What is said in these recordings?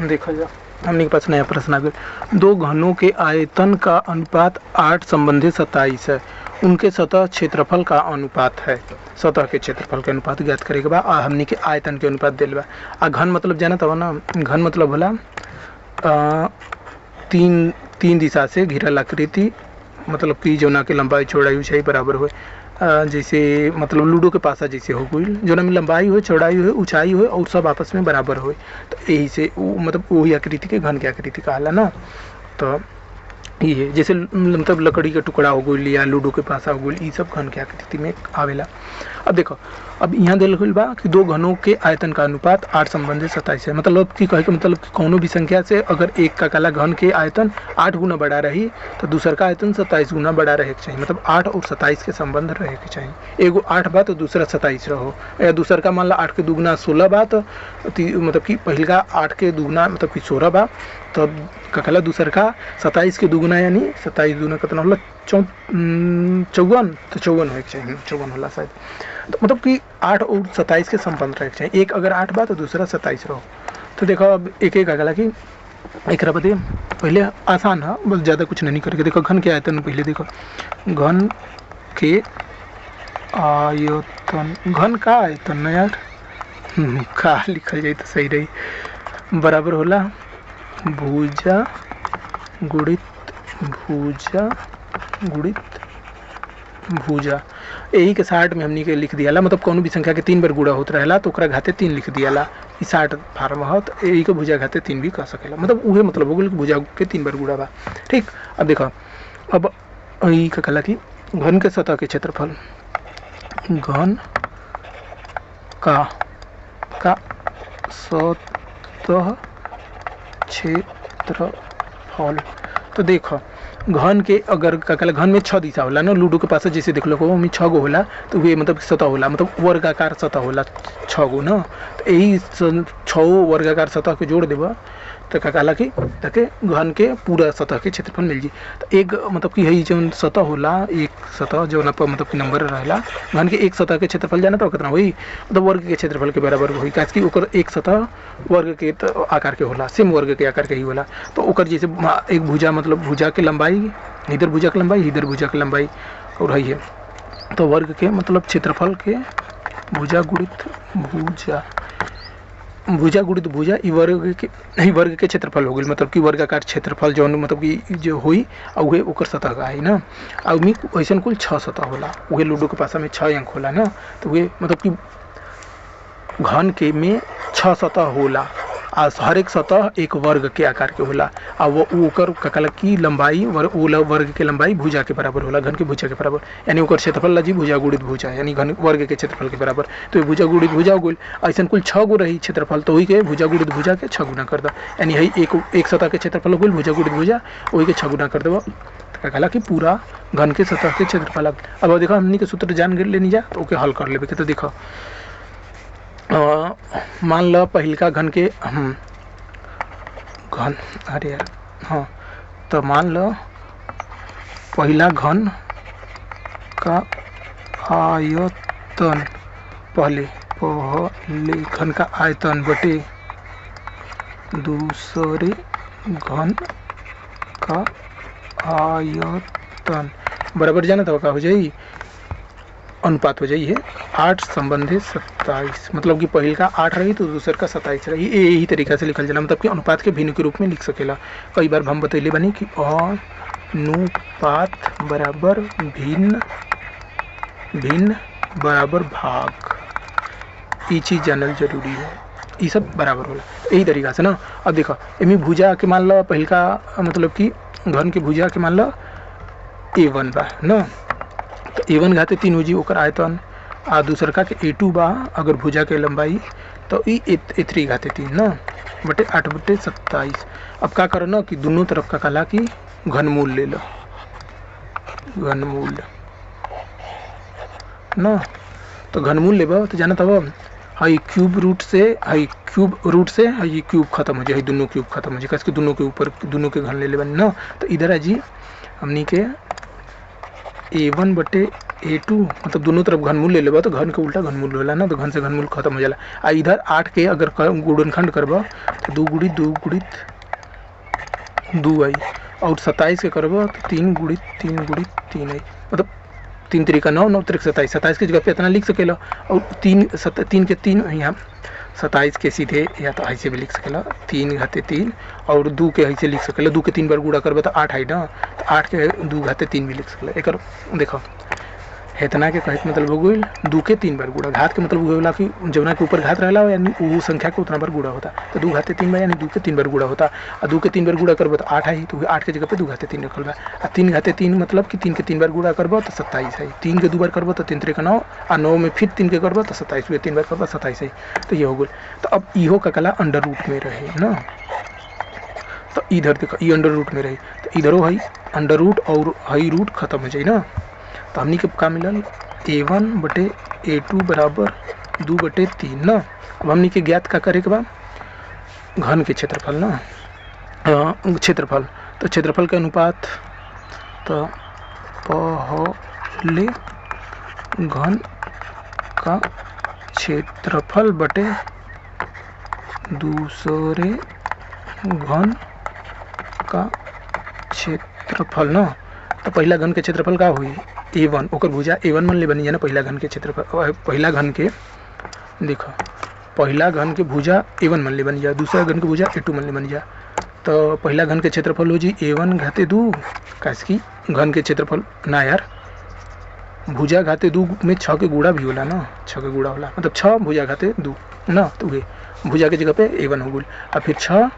देखा जाए हमने के पास नया प्रश्न आ गया। दो घनों के आयतन का अनुपात 8 संबंधित 27 है, उनके सतह क्षेत्रफल का अनुपात है। सतह के क्षेत्रफल के अनुपात ज्ञात करेके बा आ हमनी के आयतन के अनुपात दिल बा। आ घन मतलब जाना तब ना, घन मतलब होला तीन दिशा से घिरल आकृति, मतलब कि जौना के लंबाई चौड़ाई ऊंचाई बराबर हो। जैसे मतलब लूडो के पासा जैसे हो गई, जौना में लंबाई हो चौड़ाई हो ऊंचाई हो और सब आपस में बराबर हो, तो यही से मतलब वही आकृति के घन के आकृति कहाला ना। तो ये जैसे मतलब लकड़ी का टुकड़ा हो गई या लूडो के पासा हो गई, ये सब घन के आकृति में आवेला। अब देखो, अब यहाँ दिल गई बा कि दो घनों के आयतन का अनुपात 8 संबंधित 27 है। मतलब कि कहे के मतलब कि कोनो भी संख्या से अगर एक का काला घन के आयतन 8 गुना बड़ा रही तो दूसर का आयतन 27 गुना बड़ा रहे के चाहिए। मतलब 8 और 27 के संबंध रहे के चाहिए। एगो 8 बा तो दूसरा 27 रहो, या दूसर का मान ला 8 के दुगुना 16 बा तो मतलब कि पहल का 8 के दुगुना मतलब कि 16 बा, तो ककला दूसर का 27 के दुगुना यानी 27 दुगुना कितना होला 54, तो 54 हो चाहिए, 54 होला शायद। तो मतलब कि 8 और 27 के संबंध रहे चाहिए। एक अगर 8 बा तो दूसरा 27 रहो। तो देखो अब एक एक अगला कि एक बदे पहले आसान है, बस ज़्यादा कुछ नहीं करके देखो घन के आयतन पहले देखो। घन के आयतन, घन का आयतन ना यार का लिखल जाए तो सही रही, बराबर होला भुजा गुणित भुजा गुणित भुजा। यही के 60 में हमनी के लिख दियाला, मतलब कौन भी संख्या के 3 बार गुणा होत रहेला तो ओकरा घाते 3 लिख दियाला। ई 60 फार्म हो, तो यही के भुजा घाते 3 भी कह सकेला। मतलब उहे मतलब हो गल कि भुजा के 3 बार गुणा बा। ठीक, अब देखो, अब यही का कहला कि घन के सतह के क्षेत्रफल, घन का सतह क्षेत्रफल। तो देखो घन के अगर कहला घन में 6 दिशा होला ना, लूडो के पास जैसे देख लो में 6 गो होला, तो वे मतलब सतह होला, मतलब वर्गाकार सतह होला 6 गो ना। तो यही 6 वर्गाकार सतह के जोड़ देबा तो कहला कि ताकि घन के पूरा सतह के क्षेत्रफल मिल जी। तो एक मतलब कि यही जो सतह होला, एक सतह जो ना मतलब कि नंबर रहेला, घन के एक सतह के क्षेत्रफल जाना तो कितना हुई, मतलब वर्ग के क्षेत्रफल के बराबर हुई। काहे कि ओकर एक सतह वर्ग के आकार के होला, सेम वर्ग के आकार के ही होला। तो ओकर जैसे एक भुजा मतलब भुजा के लंबाई, इधर भुजा की लंबाई इधर भुजा की लंबाई और है, तो वर्ग के मतलब क्षेत्रफल के भुजा गुणित भुजा, भुजा गुणित भुजा ई वर्ग के क्षेत्रफल हो गई। मतलब कि वर्गाकार क्षेत्रफल जो मतलब कि जो हुई और वह ओकर सतह का है ना। और मी ऐसा कुल 6 सतह होला, वह लूडो के पासा में 6 अंक होला ना। तो वे मतलब कि घन के में 6 सतह होला आ हर एक सतह एक वर्ग के आकार के होला। आ वो ओकर कहला कि लंबाई वर्ग के लंबाई भुजा के बराबर होला, घन के भुजा के बराबर, यानी ओकर क्षेत्रफल लजी भुजा गुणित भुजा, यानी घन वर्ग के क्षेत्रफल के बराबर। तो ये भुजा गुणित भुजा हो गई। ऐसा कुल 6 गो रही क्षेत्रफल, तो वही के भुजा गुणित भुजा के 6 गुना कर दो, यानी यही एक सतह के क्षेत्रफल हो गई भुजा गुणित भुजा, वही के 6 गुना कर दो। कहला कि पूरा घन के सतह के क्षेत्रफल। अब देखो हमनी के सूत्र जान लेनी जा तो ओके हल कर लेबे के। तो देखो मान लो पहिल का घन के घन, अरे यार हाँ, तो मान लो पहला घन का आयतन, पहले घन का आयतन बटे दूसरे घन का आयतन बराबर जाना तो का हो जाई, अनुपात हो जाइए 8 संबंधित 27। मतलब कि पहल का 8 रही तो दूसर का 27 रही। यही तरीका से लिखल जाला, मतलब कि अनुपात के भिन्न के रूप में लिख सकेला। कई बार हम बतैले बनी कि अनुपात बराबर भिन्न भिन्न बराबर भाग, ये चीज़ जानल जरूरी है। ये सब बराबर होला यही तरीका से ना। अब देखो एमी भुजा के मान लो पहल का मतलब कि घन के भुजा के मान लो A1 बा ना, तो A1 घाते 3 हो जी ओकर आयतन, आ दूसर का के A2 बा अगर भुजा के लंबाई, तो A3 घाते 3 ना बटे 8 बटे 27। अब का करो ना कि दोनों तरफ का कला की घनमूल ले लो, घनमूल ना। तो घनमूल लेबो तो जाना तब हाई क्यूब रूट से हाई क्यूब खत्म हो जाए, दोनों क्यूब खत्म हो जाए, कैसे दोनों के ऊपर दोनों के घन ले ले बनी ना। तो इधर जी हमनी के A1 बटे A2 मतलब दोनों तरफ घनमूल ले लेबा तो घन के उल्टा घनमूल होला ना, तो घन से घनमूल खत्म हो जाला। आ इधर 8 के अगर गुणनखंड करबा तो 2 आई और 27 के करब तो 3 गुणित 3 आई, मतलब 3 तरीका 9, 9 तरीक 27, 27 की जगह पे इतना लिख सकेला। और 3 के 3 यहाँ 27 के सीधे या तो ऐसे भी लिख सकेला 3 घाते 3 और 2 के ऐसे लिख सकेला। 2 के 3 बार गुणा करबे तो 8 आई ना, तो 8 के 2 घाते 3 भी लिख सकेला। एक देखो इतना के कहे मतलब हो गई 2 के 3 बार गुणा, घात के मतलब होला कि जौना के ऊपर घात रहला यानी वो संख्या के उतना बार गुणा होता। तो 2 घाते 3 बार यानी 2 के 3 बार गुणा होता। और 2 के 3 बार गुणा करबो तो 8 आई, तो 8 के जगह पे 2 घाते 3 रखल बा। और 3 घाते 3 मतलब कि 3 के 3 बार गुणा करबो तो 27 आई। 3 के 2 बार करबो तो 3 3 9 और 9 में फिर 3 के करबो तो 27 हुए, 3 बार करबो 27 आई। तो ये हो गई। तो अब इहो का कला अंडर रूट में रहे ना, तो इधर देखो ये अंडर रूट में रही, तो इधरो है अंडर रूट और हई रूट खत्म हो जाए ना। तो हमनी के का मिलल a1 बटे a2 बराबर 2/3 ना। अब हमनी के ज्ञात का करे के बा घन के क्षेत्रफल ना, क्षेत्रफल। तो क्षेत्रफल के अनुपात तो पहले घन का क्षेत्रफल बटे दूसरे घन का क्षेत्रफल ना। तो पहला घन के क्षेत्रफल का हुई a1, ओकर भुजा a1 मान ले बनी है ना। पहला घन के क्षेत्रफल, पहला घन के देखो पहला घन के भुजा a1 मान ले बनी जा, दूसरा घन के भुजा a2 मान ले बनी जा। तो पहला घन के क्षेत्रफल हो जी a1 घाते 2, कैसे की घन के क्षेत्रफल ना यार, भुजा घाते 2 में 6 के गुणा भी होला ना, 6 के गुणा होला मतलब 6 भुजा घाते 2 ना। तो वे भुजा के जगह पे a1 हो गई और फिर 6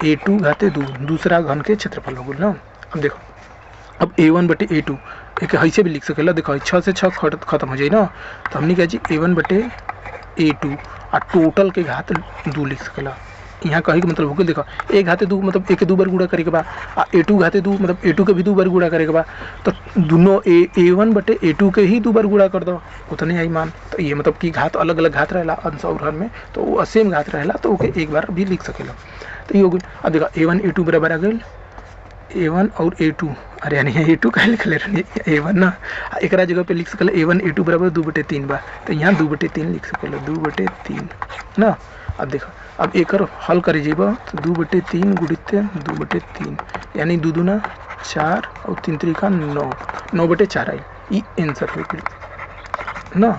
a2 घाते 2 दूसरा घन के क्षेत्रफल हो गई ना। अब देखो अब a1 बटे a2 एक ऐसे भी लिख सकेला। देखो 6 से 6 खत्म हो जाए ना, तो हमने कहा जी a1 बटे a2 और टोटल के घात 2 लिख सकेला। यहाँ कहे के मतलब हो गया देखो एक घाते 2 मतलब एक के 2 बार गुणा करे के बा, a2 घाते 2 मतलब a2 के भी 2 बार गुणा करे के बा। तो दोनों a1 बटे a2 के ही 2 बार गुणा कर दो उतने आई मान। तो ये मतलब कि घात अलग अलग घात रहेला अंश और हर में, तो वो सेम घात रहेला तो ओके एक बार भी लिख सकेला। तो ये हो गई। अब देखो a1 a2 बराबर आ गई a1 और a2, अरे यानी a2 का लिख ले रही a1 ना, एक जगह पे लिख सकल a1 a2 बराबर 2/3 बा। तो यहाँ 2/3 लिख सकल 2/3 ना। अब देखो अब एक हल करे जेबा तो 2/3 गुणित 2/3 यानी 2 दूना 4 और 3 तरीका 9, 9/4 आई। ये आंसर हो गई ना।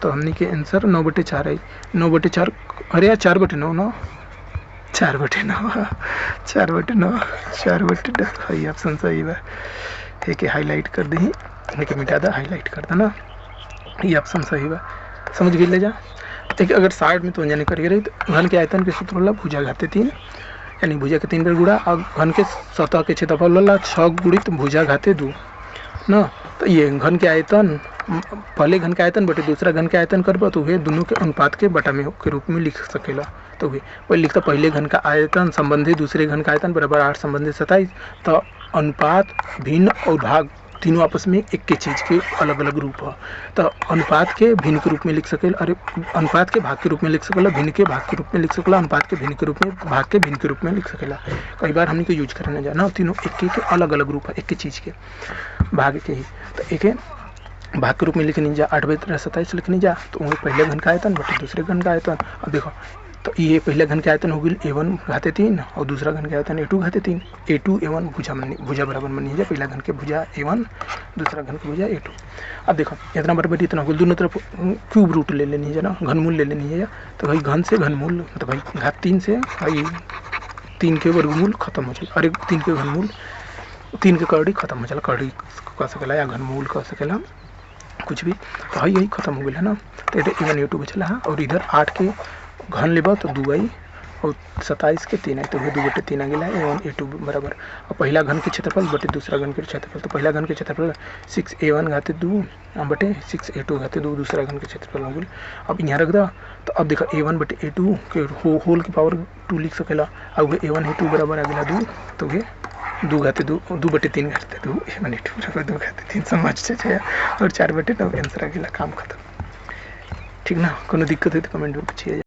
तो हमने के आंसर 9/4 आई। 9/4 अरे यार 4/9 ना, 4/9 4/9 4/9 है ऑप्शन सही बा। एक हाईलाइट कर दी, एक मिटा दा हाईलाइट कर देना, ये ऑप्शन सही बा। समझ गई ले जा। देखिए अगर साइड में तो जाने करिए रही तो घन के आयतन के सूत्र होला भुजा घाते 3 यानी भुजा के 3 बार गुणा और घन के सतह के क्षेत्रफल होला 6 गुणित भुजा घाते 2 ना। तो ये घन के आयतन पहले घन के आयतन बटे दूसरा घन के आयतन करबो तो वे दोनों के अनुपात के बटा में के रूप में लिख सकेला। तो वे पहले लिखता पहले घन का आयतन संबंधी दूसरे घन का आयतन बराबर 8 संबंधी 27। तो अनुपात भिन्न और भाग तीनों आपस में एक के चीज़ के अलग अलग रूप है। तो अनुपात के भिन्न के रूप में लिख सकेला, अरे अनुपात के भाग के रूप में लिख सकेला, भिन्न के भाग के रूप में लिख सकेला, अनुपात के भिन्न के रूप में भाग के भिन्न के रूप में लिख सकेला। कई बार हमने को यूज करने जाना तीनों एक के अलग अलग रूप है, एक के चीज़ के भाग के ही। तो एक भाग के रूप में लिखनी जा 8/27 लिखनी जा, तो वही पहले घन का आयतन बटे दूसरे घन का आयतन। अब देखो तो ये पहले घन के आयतन हो गई a1 घाते 3 और दूसरा घन के आयतन a2 घाते 3। a2 a1 भुजा बराबर बनी जाए, पहला घन के भुजा a1 दूसरा घन के भुजा a2। अब देखो इतना बराबर इतना हो गया, दोनों तरफ क्यूब रूट ले लेनी है ना, घनमूल ले लेनी है। तो भाई घन से घनमूल मतलब भाई घात 3 से भाई 3 के वर्गमूल खत्म हो जाए, अरे 3 के घनमूल 3 के कड़ी खत्म हो जाला, कड़ी कह सकेला या घनमूल कह सकेला कुछ भी। तो यही खत्म हो गया है ना। तो इधर a1 a2 बचला है और इधर 8 के घन लेबा तो 2 आई और 27 के 3 आई, तो वह 2/3 आ गया a1 a2 बराबर। और पहला घन के क्षेत्रफल बटे दूसरा घन के क्षेत्रफल, तो पहला घन के क्षेत्रफल 6a1 घाते 2 बटे 6a2 घाते 2 दूसरा घन के क्षेत्रफल हो गया। अब यहाँ रख दा। तो अब देखो a1 बटे a2 के होल की पावर 2 लिख सकेला और वह a1 a2 बराबर आ गया 2, तो वह 2 घाते 2 2/3 घाते 2 a1 a2 बराबर 2 घाते 3 समझ से और 4/9 आंसर आ गया, काम खत्म। ठीक ना। कोनो दिक्कत है तो कमेंट में पूछिए।